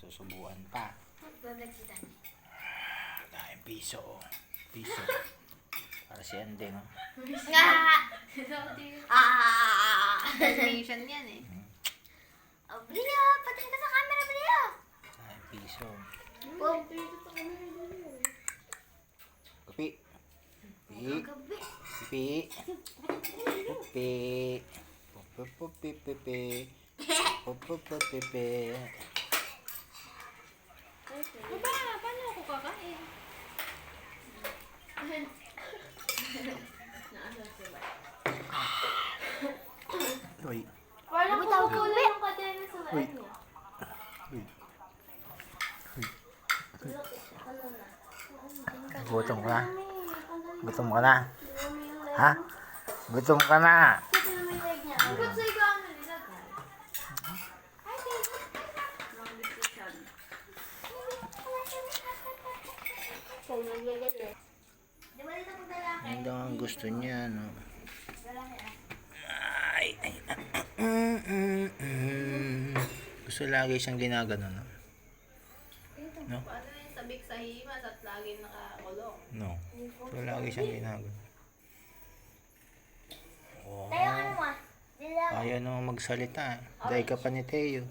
Susubuan pa. Dahil piso, oh. Piso. Para si Andeng, oh. Destination yan eh. Bria, patingin ka sa camera, Bria. Dahil piso. Wow. Kapi. Pi. Gabi. Pipi. Pupi. Pupi. Pipi. Pupi. Pipi. Paano ako kakain? Uy. Parang Gabi. yung kadena sa Uy. niya. Uy. Gutom ka na? Gutom ka na? Ha? Gutom ka na? Ang ba't sa iba ano nilagay? Long decision. Di ba dito pag lalaki? Ano daw ang gusto niya, no? Lalaki ah. Ay. Gusto lagi siyang ginagano, no? No? Paano yung sabik sa himas at laging nakakulong? No. Gusto lagi siyang ginagano. Oh. Tayo ka naman. Ayaw naman magsalita. Dahil ka pa ni Teo.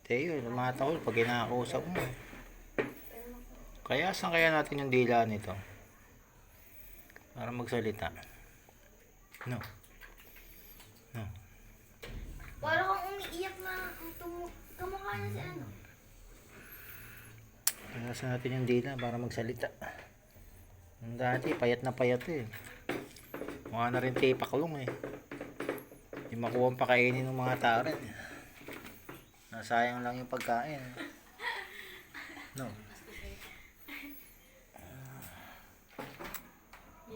Teo, lumatahol pag kinakausap mo. Kaya saan kaya natin yung dila nito? Para magsalita. No. No. Parang kang umiiyak na kamukha niya si ano. Kaya saan natin yung dila para magsalita. Ang dati, payat na payat eh. Mukha na rin tipaklong eh. Hindi makuha ang pakainin ng mga tao rin. Nasayang lang yung pagkain. No.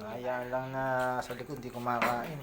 Hayaan lang na sa likod, hindi kumakain.